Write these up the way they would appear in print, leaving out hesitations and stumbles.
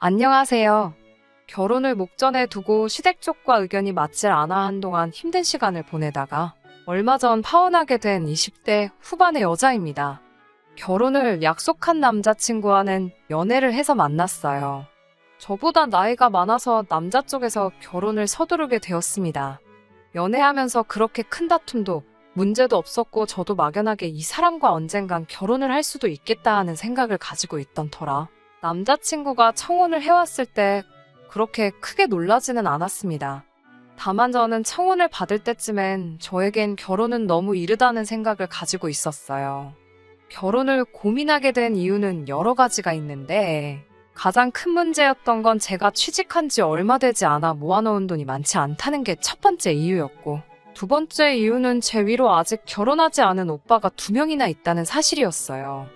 안녕하세요. 결혼을 목전에 두고 시댁 쪽과 의견이 맞질 않아 한동안 힘든 시간을 보내다가 얼마 전 파혼하게 된 20대 후반의 여자입니다. 결혼을 약속한 남자친구와는 연애를 해서 만났어요. 저보다 나이가 많아서 남자 쪽에서 결혼을 서두르게 되었습니다. 연애하면서 그렇게 큰 다툼도 문제도 없었고 저도 막연하게 이 사람과 언젠간 결혼을 할 수도 있겠다 하는 생각을 가지고 있던 터라 남자친구가 청혼을 해왔을 때 그렇게 크게 놀라지는 않았습니다. 다만 저는 청혼을 받을 때쯤엔 저에겐 결혼은 너무 이르다는 생각을 가지고 있었어요. 결혼을 고민하게 된 이유는 여러 가지가 있는데 가장 큰 문제였던 건 제가 취직한 지 얼마 되지 않아 모아놓은 돈이 많지 않다는 게 첫 번째 이유였고, 두 번째 이유는 제 위로 아직 결혼하지 않은 오빠가 2명이나 있다는 사실이었어요.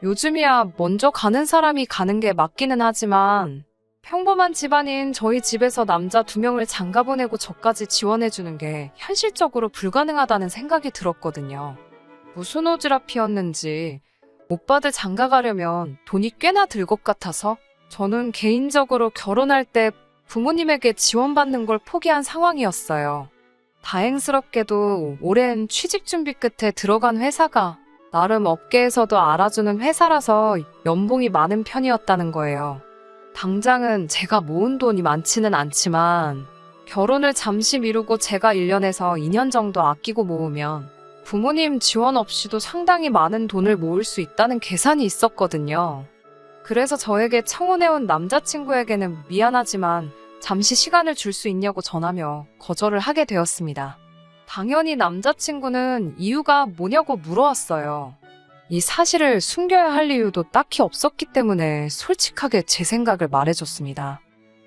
요즘이야 먼저 가는 사람이 가는 게 맞기는 하지만 평범한 집안인 저희 집에서 남자 2명을 장가 보내고 저까지 지원해주는 게 현실적으로 불가능하다는 생각이 들었거든요. 무슨 오지랖이었는지 오빠들 장가 가려면 돈이 꽤나 들 것 같아서 저는 개인적으로 결혼할 때 부모님에게 지원받는 걸 포기한 상황이었어요. 다행스럽게도 오랜 취직 준비 끝에 들어간 회사가 나름 업계에서도 알아주는 회사라서 연봉이 많은 편이었다는 거예요. 당장은 제가 모은 돈이 많지는 않지만 결혼을 잠시 미루고 제가 1년에서 2년 정도 아끼고 모으면 부모님 지원 없이도 상당히 많은 돈을 모을 수 있다는 계산이 있었거든요. 그래서 저에게 청혼해온 남자친구에게는 미안하지만 잠시 시간을 줄 수 있냐고 전하며 거절을 하게 되었습니다. 당연히 남자친구는 이유가 뭐냐고 물어왔어요. 이 사실을 숨겨야 할 이유도 딱히 없었기 때문에 솔직하게 제 생각을 말해줬습니다.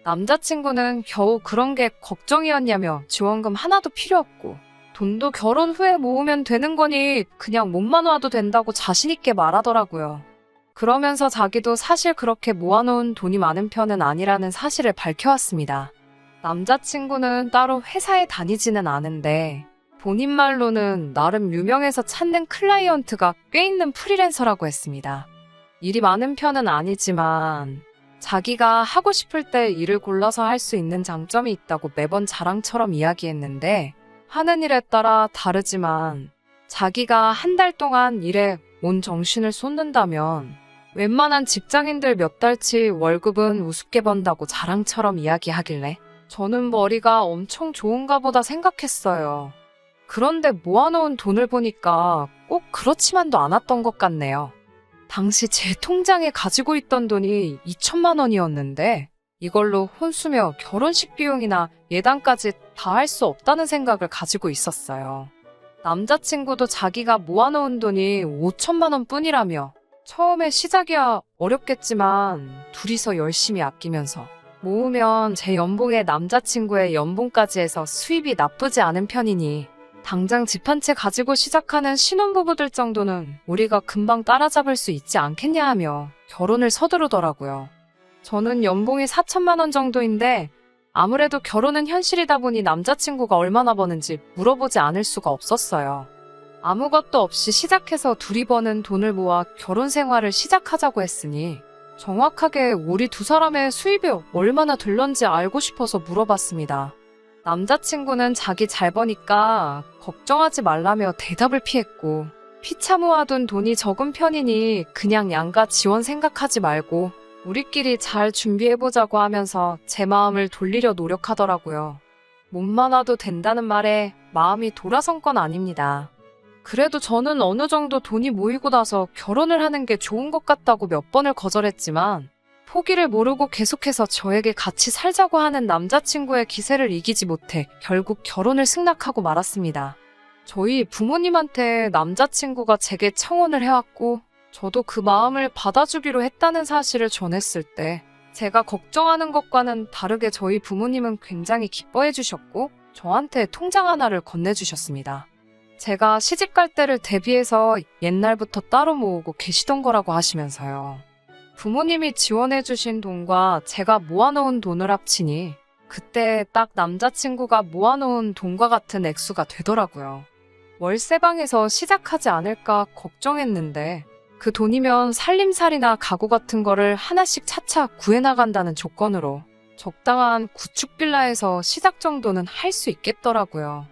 남자친구는 겨우 그런 게 걱정이었냐며 지원금 하나도 필요 없고 돈도 결혼 후에 모으면 되는 거니 그냥 몸만 와도 된다고 자신있게 말하더라고요. 그러면서 자기도 사실 그렇게 모아놓은 돈이 많은 편은 아니라는 사실을 밝혀왔습니다. 남자친구는 따로 회사에 다니지는 않은데 본인 말로는 나름 유명해서 찾는 클라이언트가 꽤 있는 프리랜서라고 했습니다. 일이 많은 편은 아니지만 자기가 하고 싶을 때 일을 골라서 할 수 있는 장점이 있다고 매번 자랑처럼 이야기했는데 하는 일에 따라 다르지만 자기가 한 달 동안 일에 온 정신을 쏟는다면 웬만한 직장인들 몇 달치 월급은 우습게 번다고 자랑처럼 이야기하길래 저는 머리가 엄청 좋은가 보다 생각했어요. 그런데 모아놓은 돈을 보니까 꼭 그렇지만도 않았던 것 같네요. 당시 제 통장에 가지고 있던 돈이 2천만 원이었는데 이걸로 혼수며 결혼식 비용이나 예단까지 다 할 수 없다는 생각을 가지고 있었어요. 남자친구도 자기가 모아놓은 돈이 5천만 원 뿐이라며 처음에 시작이야 어렵겠지만 둘이서 열심히 아끼면서 모으면 제 연봉에 남자친구의 연봉까지 해서 수입이 나쁘지 않은 편이니 당장 집 한 채 가지고 시작하는 신혼부부들 정도는 우리가 금방 따라잡을 수 있지 않겠냐 하며 결혼을 서두르더라고요. 저는 연봉이 4천만 원 정도인데 아무래도 결혼은 현실이다 보니 남자친구가 얼마나 버는지 물어보지 않을 수가 없었어요. 아무것도 없이 시작해서 둘이 버는 돈을 모아 결혼 생활을 시작하자고 했으니 정확하게 우리 두 사람의 수입이 얼마나 들런지 알고 싶어서 물어봤습니다. 남자친구는 자기 잘 버니까 걱정하지 말라며 대답을 피했고 피차 모아둔 돈이 적은 편이니 그냥 양가 지원 생각하지 말고 우리끼리 잘 준비해보자고 하면서 제 마음을 돌리려 노력하더라고요. 몸만 와도 된다는 말에 마음이 돌아선 건 아닙니다. 그래도 저는 어느 정도 돈이 모이고 나서 결혼을 하는 게 좋은 것 같다고 몇 번을 거절했지만 포기를 모르고 계속해서 저에게 같이 살자고 하는 남자친구의 기세를 이기지 못해 결국 결혼을 승낙하고 말았습니다. 저희 부모님한테 남자친구가 제게 청혼을 해왔고 저도 그 마음을 받아주기로 했다는 사실을 전했을 때 제가 걱정하는 것과는 다르게 저희 부모님은 굉장히 기뻐해 주셨고 저한테 통장 하나를 건네주셨습니다. 제가 시집갈 때를 대비해서 옛날부터 따로 모으고 계시던 거라고 하시면서요. 부모님이 지원해주신 돈과 제가 모아놓은 돈을 합치니 그때 딱 남자친구가 모아놓은 돈과 같은 액수가 되더라고요. 월세방에서 시작하지 않을까 걱정했는데 그 돈이면 살림살이나 가구 같은 거를 하나씩 차차 구해나간다는 조건으로 적당한 구축 빌라에서 시작 정도는 할 수 있겠더라고요.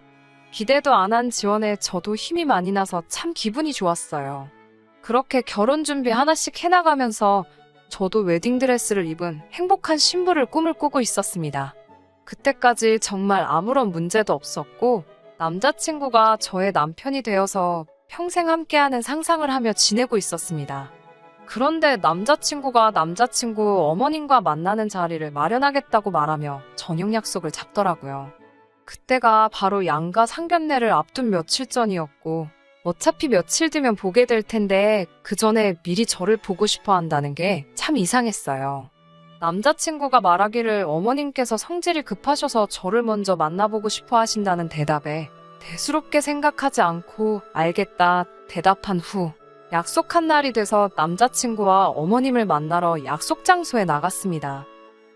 기대도 안 한 지원에 저도 힘이 많이 나서 참 기분이 좋았어요. 그렇게 결혼 준비 하나씩 해나가면서 저도 웨딩드레스를 입은 행복한 신부를 꿈을 꾸고 있었습니다. 그때까지 정말 아무런 문제도 없었고 남자친구가 저의 남편이 되어서 평생 함께하는 상상을 하며 지내고 있었습니다. 그런데 남자친구가 남자친구 어머님과 만나는 자리를 마련하겠다고 말하며 저녁 약속을 잡더라고요. 그때가 바로 양가 상견례를 앞둔 며칠 전이었고 어차피 며칠 뒤면 보게 될 텐데 그 전에 미리 저를 보고 싶어 한다는 게 참 이상했어요. 남자친구가 말하기를 어머님께서 성질이 급하셔서 저를 먼저 만나보고 싶어 하신다는 대답에 대수롭게 생각하지 않고 알겠다 대답한 후 약속한 날이 돼서 남자친구와 어머님을 만나러 약속 장소에 나갔습니다.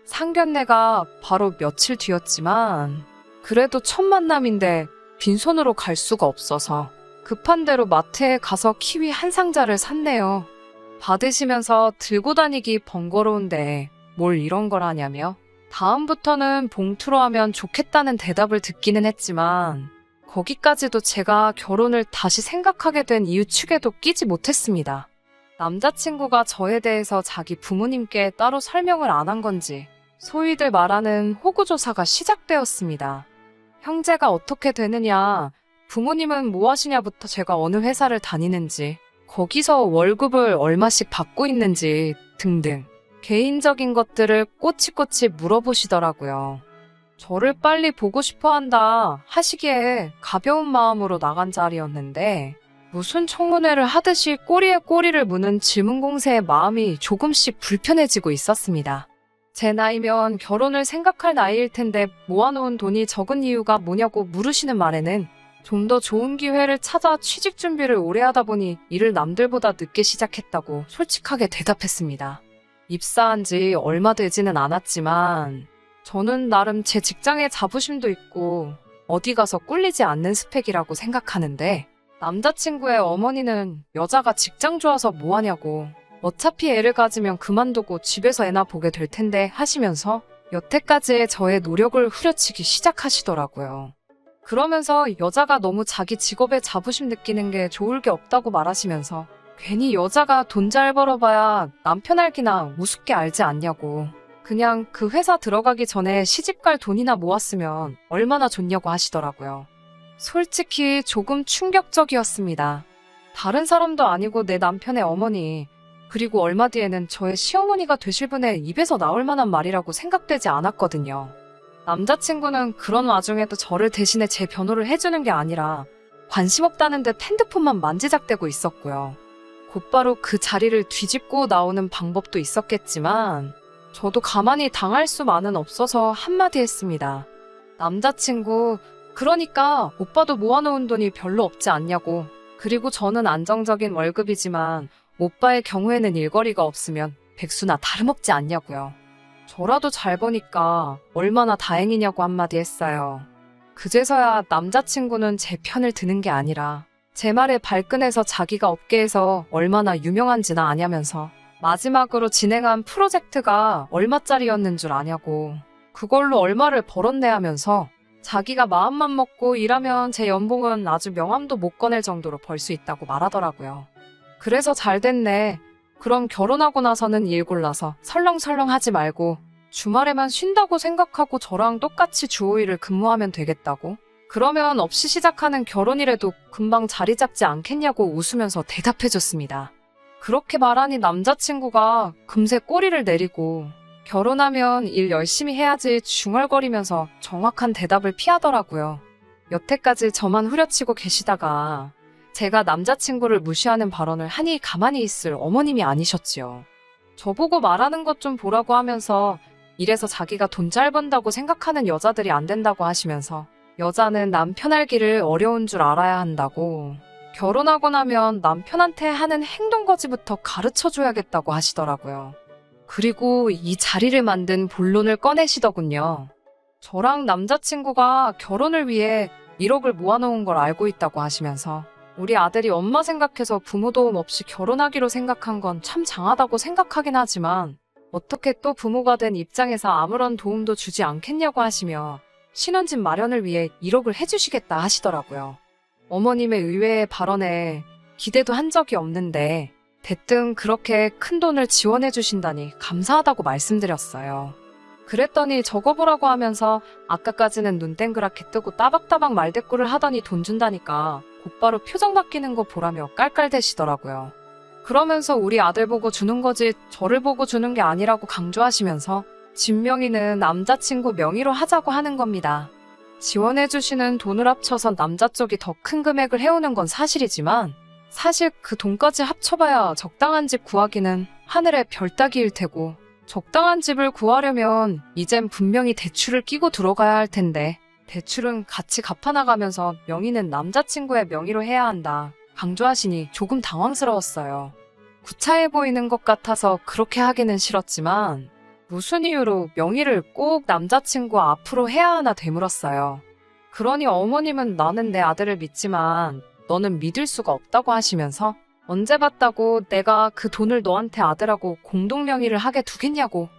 상견례가 바로 며칠 뒤였지만 그래도 첫 만남인데 빈손으로 갈 수가 없어서 급한 대로 마트에 가서 키위 한 상자를 샀네요. 받으시면서 들고 다니기 번거로운데 뭘 이런 걸 하냐며 다음부터는 봉투로 하면 좋겠다는 대답을 듣기는 했지만 거기까지도 제가 결혼을 다시 생각하게 된 이유 축에도 끼지 못했습니다. 남자친구가 저에 대해서 자기 부모님께 따로 설명을 안 한 건지 소위들 말하는 호구조사가 시작되었습니다. 형제가 어떻게 되느냐, 부모님은 뭐 하시냐부터 제가 어느 회사를 다니는지, 거기서 월급을 얼마씩 받고 있는지 등등 개인적인 것들을 꼬치꼬치 물어보시더라고요. 저를 빨리 보고 싶어 한다 하시기에 가벼운 마음으로 나간 자리였는데 무슨 청문회를 하듯이 꼬리에 꼬리를 무는 질문 공세에 마음이 조금씩 불편해지고 있었습니다. 제 나이면 결혼을 생각할 나이일 텐데 모아놓은 돈이 적은 이유가 뭐냐고 물으시는 말에는 좀 더 좋은 기회를 찾아 취직 준비를 오래 하다 보니 일을 남들보다 늦게 시작했다고 솔직하게 대답했습니다. 입사한 지 얼마 되지는 않았지만 저는 나름 제 직장에 자부심도 있고 어디 가서 꿀리지 않는 스펙이라고 생각하는데 남자친구의 어머니는 여자가 직장 좋아서 뭐하냐고 어차피 애를 가지면 그만두고 집에서 애나 보게 될 텐데 하시면서 여태까지의 저의 노력을 후려치기 시작하시더라고요. 그러면서 여자가 너무 자기 직업에 자부심 느끼는 게 좋을 게 없다고 말하시면서 괜히 여자가 돈 잘 벌어봐야 남편 알기나 우습게 알지 않냐고 그냥 그 회사 들어가기 전에 시집갈 돈이나 모았으면 얼마나 좋냐고 하시더라고요. 솔직히 조금 충격적이었습니다. 다른 사람도 아니고 내 남편의 어머니 그리고 얼마 뒤에는 저의 시어머니가 되실 분의 입에서 나올 만한 말이라고 생각되지 않았거든요. 남자친구는 그런 와중에도 저를 대신에 제 변호를 해주는 게 아니라 관심 없다는 듯 핸드폰만 만지작대고 있었고요. 곧바로 그 자리를 뒤집고 나오는 방법도 있었겠지만 저도 가만히 당할 수만은 없어서 한마디 했습니다. 남자친구, 그러니까 오빠도 모아놓은 돈이 별로 없지 않냐고. 그리고 저는 안정적인 월급이지만 오빠의 경우에는 일거리가 없으면 백수나 다름없지 않냐고요. 저라도 잘 버니까 얼마나 다행이냐고 한마디 했어요. 그제서야 남자친구는 제 편을 드는 게 아니라 제 말에 발끈해서 자기가 업계에서 얼마나 유명한지나 아냐면서 마지막으로 진행한 프로젝트가 얼마짜리였는 줄 아냐고 그걸로 얼마를 벌었네 하면서 자기가 마음만 먹고 일하면 제 연봉은 아주 명함도 못 꺼낼 정도로 벌 수 있다고 말하더라고요. 그래서 잘 됐네. 그럼 결혼하고 나서는 일 골라서 설렁설렁 하지 말고 주말에만 쉰다고 생각하고 저랑 똑같이 주 5일을 근무하면 되겠다고? 그러면 없이 시작하는 결혼이라도 금방 자리 잡지 않겠냐고 웃으면서 대답해줬습니다. 그렇게 말하니 남자친구가 금세 꼬리를 내리고 결혼하면 일 열심히 해야지 중얼거리면서 정확한 대답을 피하더라고요. 여태까지 저만 후려치고 계시다가 제가 남자친구를 무시하는 발언을 하니 가만히 있을 어머님이 아니셨지요. 저보고 말하는 것 좀 보라고 하면서 이래서 자기가 돈 잘 번다고 생각하는 여자들이 안 된다고 하시면서 여자는 남편 알기를 어려운 줄 알아야 한다고 결혼하고 나면 남편한테 하는 행동거지부터 가르쳐줘야겠다고 하시더라고요. 그리고 이 자리를 만든 본론을 꺼내시더군요. 저랑 남자친구가 결혼을 위해 1억을 모아놓은 걸 알고 있다고 하시면서 우리 아들이 엄마 생각해서 부모 도움 없이 결혼하기로 생각한 건 참 장하다고 생각하긴 하지만 어떻게 또 부모가 된 입장에서 아무런 도움도 주지 않겠냐고 하시며 신혼집 마련을 위해 1억을 해주시겠다 하시더라고요. 어머님의 의외의 발언에 기대도 한 적이 없는데 대뜸 그렇게 큰 돈을 지원해 주신다니 감사하다고 말씀드렸어요. 그랬더니 적어보라고 하면서 아까까지는 눈 땡그랗게 뜨고 따박따박 말대꾸를 하더니 돈 준다니까 곧바로 표정 바뀌는 거 보라며 깔깔대시더라고요. 그러면서 우리 아들 보고 주는 거지 저를 보고 주는 게 아니라고 강조하시면서 집 명의는 남자친구 명의로 하자고 하는 겁니다. 지원해주시는 돈을 합쳐서 남자 쪽이 더 큰 금액을 해오는 건 사실이지만 사실 그 돈까지 합쳐봐야 적당한 집 구하기는 하늘의 별 따기일 테고 적당한 집을 구하려면 이젠 분명히 대출을 끼고 들어가야 할 텐데 대출은 같이 갚아나가면서 명의는 남자친구의 명의로 해야 한다 강조하시니 조금 당황스러웠어요. 구차해 보이는 것 같아서 그렇게 하기는 싫었지만 무슨 이유로 명의를 꼭 남자친구 앞으로 해야 하나 되물었어요. 그러니 어머님은 나는 내 아들을 믿지만 너는 믿을 수가 없다고 하시면서 언제 봤다고 내가 그 돈을 너한테 아들하고 공동명의를 하게 두겠냐고.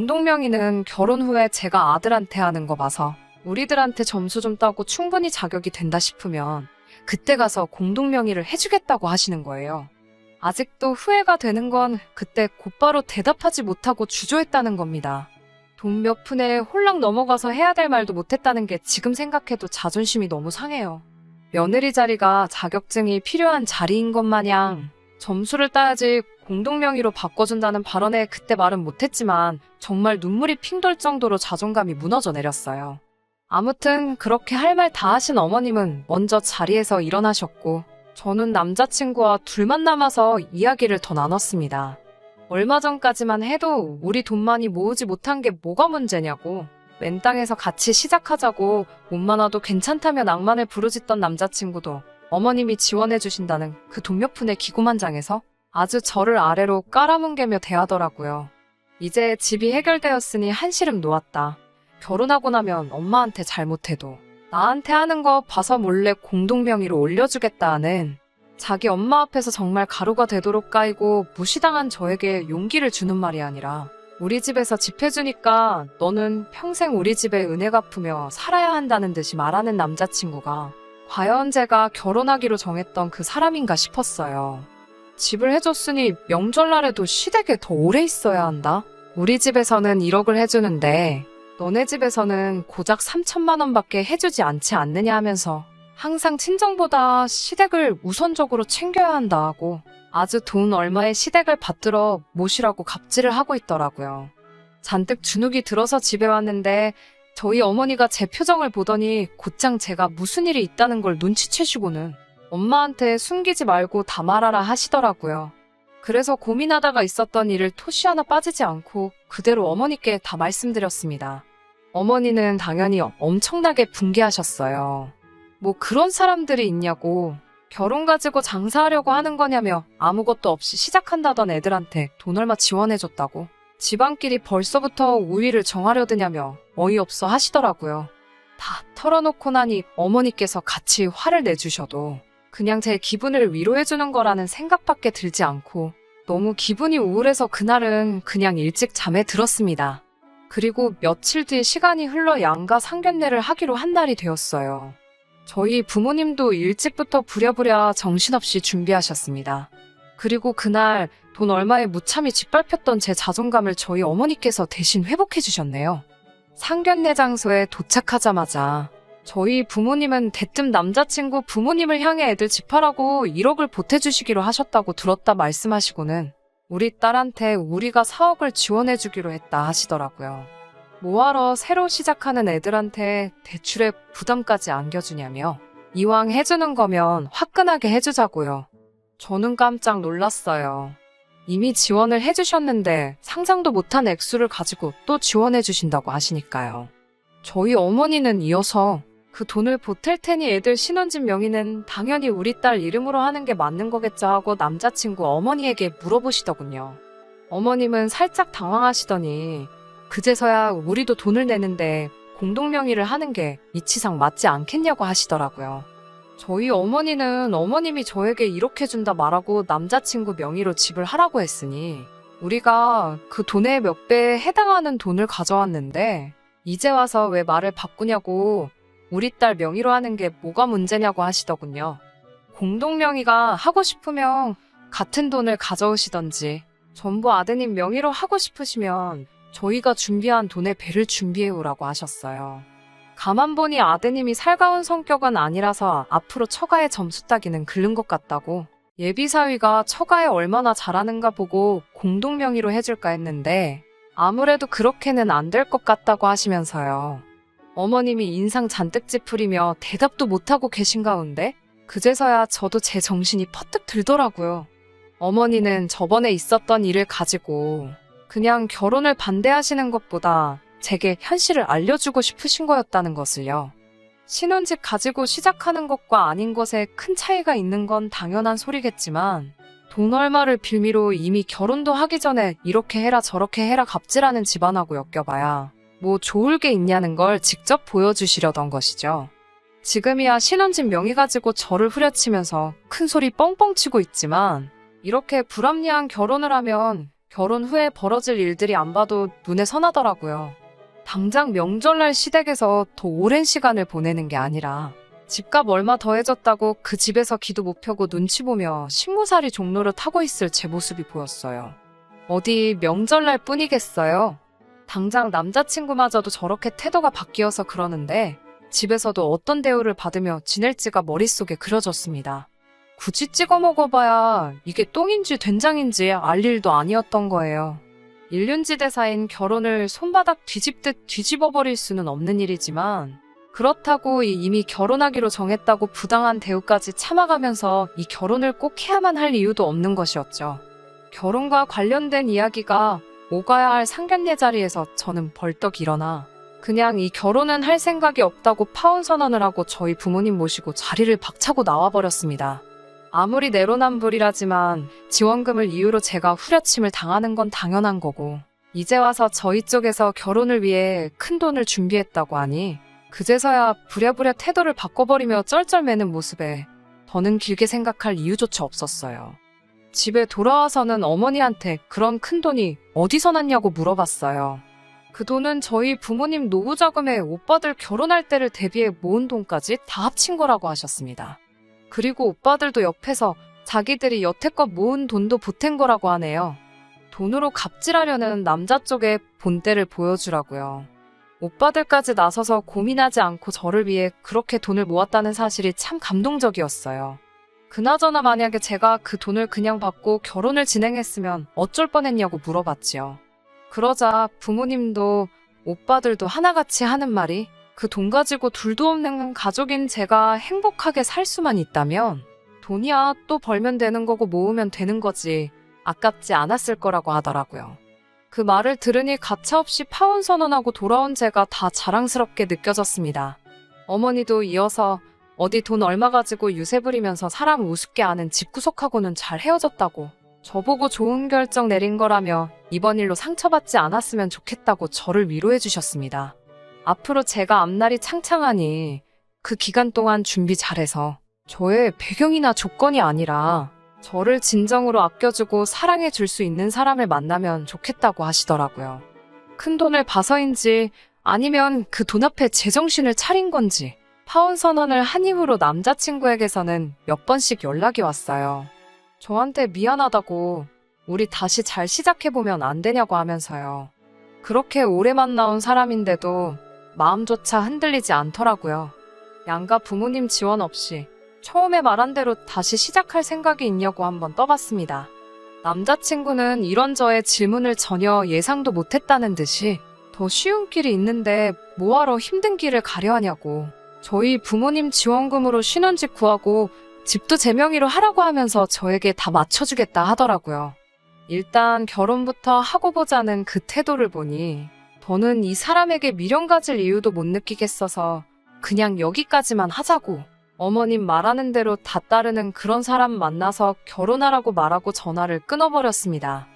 공동명의는 결혼 후에 제가 아들한테 하는 거 봐서 우리들한테 점수 좀 따고 충분히 자격이 된다 싶으면 그때 가서 공동명의를 해주겠다고 하시는 거예요. 아직도 후회가 되는 건 그때 곧바로 대답하지 못하고 주저했다는 겁니다. 돈 몇 푼에 홀랑 넘어가서 해야 될 말도 못했다는 게 지금 생각해도 자존심이 너무 상해요. 며느리 자리가 자격증이 필요한 자리인 것 마냥 점수를 따야지 공동명의로 바꿔준다는 발언에 그때 말은 못했지만 정말 눈물이 핑 돌 정도로 자존감이 무너져 내렸어요. 아무튼 그렇게 할 말 다 하신 어머님은 먼저 자리에서 일어나셨고 저는 남자친구와 둘만 남아서 이야기를 더 나눴습니다. 얼마 전까지만 해도 우리 돈 많이 모으지 못한 게 뭐가 문제냐고 맨 땅에서 같이 시작하자고 옷 많아도 괜찮다며 낭만을 부르짖던 남자친구도 어머님이 지원해주신다는 그 돈 몇 푼의 기고만장에서 아주 저를 아래로 깔아뭉개며 대하더라고요. 이제 집이 해결되었으니 한시름 놓았다. 결혼하고 나면 엄마한테 잘못해도 나한테 하는 거 봐서 몰래 공동명의로 올려주겠다는 자기 엄마 앞에서 정말 가루가 되도록 까이고 무시당한 저에게 용기를 주는 말이 아니라 우리 집에서 집 해주니까 너는 평생 우리 집에 은혜 갚으며 살아야 한다는 듯이 말하는 남자친구가 과연 제가 결혼하기로 정했던 그 사람인가 싶었어요. 집을 해줬으니 명절날에도 시댁에 더 오래 있어야 한다? 우리 집에서는 1억을 해주는데 너네 집에서는 고작 3천만 원밖에 해주지 않지 않느냐 하면서 항상 친정보다 시댁을 우선적으로 챙겨야 한다 하고 아주 돈 얼마의 시댁을 받들어 모시라고 갑질을 하고 있더라고요. 잔뜩 주눅이 들어서 집에 왔는데 저희 어머니가 제 표정을 보더니 곧장 제가 무슨 일이 있다는 걸 눈치채시고는 엄마한테 숨기지 말고 다 말하라 하시더라고요. 그래서 고민하다가 있었던 일을 토시 하나 빠지지 않고 그대로 어머니께 다 말씀드렸습니다. 어머니는 당연히 엄청나게 분개하셨어요. 뭐 그런 사람들이 있냐고 결혼 가지고 장사하려고 하는 거냐며 아무것도 없이 시작한다던 애들한테 돈 얼마 지원해줬다고 집안끼리 벌써부터 우위를 정하려드냐며 어이없어 하시더라고요. 다 털어놓고 나니 어머니께서 같이 화를 내주셔도 그냥 제 기분을 위로해주는 거라는 생각밖에 들지 않고 너무 기분이 우울해서 그날은 그냥 일찍 잠에 들었습니다. 그리고 며칠 뒤 시간이 흘러 양가 상견례를 하기로 한 날이 되었어요. 저희 부모님도 일찍부터 부랴부랴 정신없이 준비하셨습니다. 그리고 그날 돈 얼마에 무참히 짓밟혔던 제 자존감을 저희 어머니께서 대신 회복해 주셨네요. 상견례 장소에 도착하자마자 저희 부모님은 대뜸 남자친구 부모님을 향해 애들 집하라고 1억을 보태주시기로 하셨다고 들었다 말씀하시고는 우리 딸한테 우리가 4억을 지원해주기로 했다 하시더라고요. 뭐하러 새로 시작하는 애들한테 대출에 부담까지 안겨주냐며 이왕 해주는 거면 화끈하게 해주자고요. 저는 깜짝 놀랐어요. 이미 지원을 해주셨는데 상상도 못한 액수를 가지고 또 지원해주신다고 하시니까요. 저희 어머니는 이어서 그 돈을 보탤 테니 애들 신혼집 명의는 당연히 우리 딸 이름으로 하는 게 맞는 거겠죠 하고 남자친구 어머니에게 물어보시더군요. 어머님은 살짝 당황하시더니 그제서야 우리도 돈을 내는데 공동명의를 하는 게 이치상 맞지 않겠냐고 하시더라고요. 저희 어머니는 어머님이 저에게 이렇게 준다 말하고 남자친구 명의로 집을 하라고 했으니 우리가 그 돈의 몇 배에 해당하는 돈을 가져왔는데 이제 와서 왜 말을 바꾸냐고 우리 딸 명의로 하는 게 뭐가 문제냐고 하시더군요. 공동명의가 하고 싶으면 같은 돈을 가져오시던지 전부 아드님 명의로 하고 싶으시면 저희가 준비한 돈의 배를 준비해 오라고 하셨어요. 가만 보니 아드님이 살가운 성격은 아니라서 앞으로 처가에 점수 따기는 글른 것 같다고 예비사위가 처가에 얼마나 잘하는가 보고 공동명의로 해줄까 했는데 아무래도 그렇게는 안 될 것 같다고 하시면서요. 어머님이 인상 잔뜩 찌푸리며 대답도 못하고 계신 가운데 그제서야 저도 제 정신이 퍼뜩 들더라고요. 어머니는 저번에 있었던 일을 가지고 그냥 결혼을 반대하시는 것보다 제게 현실을 알려주고 싶으신 거였다는 것을요. 신혼집 가지고 시작하는 것과 아닌 것에 큰 차이가 있는 건 당연한 소리겠지만 돈 얼마를 빌미로 이미 결혼도 하기 전에 이렇게 해라 저렇게 해라 갑질하는 집안하고 엮여봐야 뭐 좋을 게 있냐는 걸 직접 보여주시려던 것이죠. 지금이야 신혼집 명의 가지고 저를 후려치면서 큰 소리 뻥뻥 치고 있지만 이렇게 불합리한 결혼을 하면 결혼 후에 벌어질 일들이 안 봐도 눈에 선하더라고요. 당장 명절날 시댁에서 더 오랜 시간을 보내는 게 아니라 집값 얼마 더해졌다고 그 집에서 기도 못 펴고 눈치 보며 식모살이 종로를 타고 있을 제 모습이 보였어요. 어디 명절날 뿐이겠어요. 당장 남자친구마저도 저렇게 태도가 바뀌어서 그러는데 집에서도 어떤 대우를 받으며 지낼지가 머릿속에 그려졌습니다. 굳이 찍어 먹어봐야 이게 똥인지 된장인지 알 일도 아니었던 거예요. 일륜지대사인 결혼을 손바닥 뒤집듯 뒤집어버릴 수는 없는 일이지만 그렇다고 이미 결혼하기로 정했다고 부당한 대우까지 참아가면서 이 결혼을 꼭 해야만 할 이유도 없는 것이었죠. 결혼과 관련된 이야기가 오가야 할 상견례 자리에서 저는 벌떡 일어나 그냥 이 결혼은 할 생각이 없다고 파혼 선언을 하고 저희 부모님 모시고 자리를 박차고 나와버렸습니다. 아무리 내로남불이라지만 지원금을 이유로 제가 후려침을 당하는 건 당연한 거고 이제 와서 저희 쪽에서 결혼을 위해 큰 돈을 준비했다고 하니 그제서야 부랴부랴 태도를 바꿔버리며 쩔쩔매는 모습에 더는 길게 생각할 이유조차 없었어요. 집에 돌아와서는 어머니한테 그런 큰 돈이 어디서 났냐고 물어봤어요. 그 돈은 저희 부모님 노후자금에 오빠들 결혼할 때를 대비해 모은 돈까지 다 합친 거라고 하셨습니다. 그리고 오빠들도 옆에서 자기들이 여태껏 모은 돈도 보탠 거라고 하네요. 돈으로 갑질하려는 남자 쪽의 본때를 보여주라고요. 오빠들까지 나서서 고민하지 않고 저를 위해 그렇게 돈을 모았다는 사실이 참 감동적이었어요. 그나저나 만약에 제가 그 돈을 그냥 받고 결혼을 진행했으면 어쩔 뻔했냐고 물어봤지요. 그러자 부모님도 오빠들도 하나같이 하는 말이 그 돈 가지고 둘도 없는 가족인 제가 행복하게 살 수만 있다면 돈이야 또 벌면 되는 거고 모으면 되는 거지 아깝지 않았을 거라고 하더라고요. 그 말을 들으니 가차없이 파혼 선언하고 돌아온 제가 다 자랑스럽게 느껴졌습니다. 어머니도 이어서 어디 돈 얼마 가지고 유세 부리면서 사람 우습게 아는 집구석하고는 잘 헤어졌다고 저보고 좋은 결정 내린 거라며 이번 일로 상처받지 않았으면 좋겠다고 저를 위로해 주셨습니다. 앞으로 제가 앞날이 창창하니 그 기간 동안 준비 잘해서 저의 배경이나 조건이 아니라 저를 진정으로 아껴주고 사랑해 줄 수 있는 사람을 만나면 좋겠다고 하시더라고요. 큰 돈을 봐서인지 아니면 그 돈 앞에 제정신을 차린 건지 파혼 선언을 한 이후로 남자친구에게서는 몇 번씩 연락이 왔어요. 저한테 미안하다고 우리 다시 잘 시작해보면 안 되냐고 하면서요. 그렇게 오래 만나온 사람인데도 마음조차 흔들리지 않더라고요. 양가 부모님 지원 없이 처음에 말한 대로 다시 시작할 생각이 있냐고 한번 떠봤습니다. 남자친구는 이런 저의 질문을 전혀 예상도 못했다는 듯이 더 쉬운 길이 있는데 뭐하러 힘든 길을 가려 하냐고 저희 부모님 지원금으로 신혼집 구하고 집도 제 명의로 하라고 하면서 저에게 다 맞춰주겠다 하더라고요. 일단 결혼부터 하고 보자는 그 태도를 보니 저는 이 사람에게 미련 가질 이유도 못 느끼겠어서 그냥 여기까지만 하자고 어머님 말하는 대로 다 따르는 그런 사람 만나서 결혼하라고 말하고 전화를 끊어버렸습니다.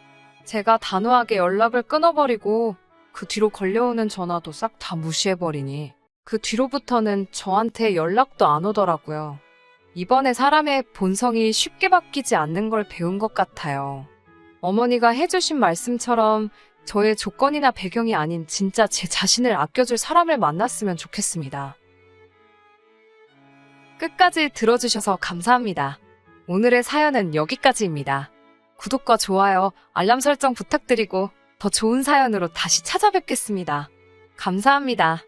제가 단호하게 연락을 끊어버리고 그 뒤로 걸려오는 전화도 싹 다 무시해버리니 그 뒤로부터는 저한테 연락도 안 오더라고요. 이번에 사람의 본성이 쉽게 바뀌지 않는 걸 배운 것 같아요. 어머니가 해주신 말씀처럼 저의 조건이나 배경이 아닌 진짜 제 자신을 아껴줄 사람을 만났으면 좋겠습니다. 끝까지 들어주셔서 감사합니다. 오늘의 사연은 여기까지입니다. 구독과 좋아요, 알람 설정 부탁드리고 더 좋은 사연으로 다시 찾아뵙겠습니다. 감사합니다.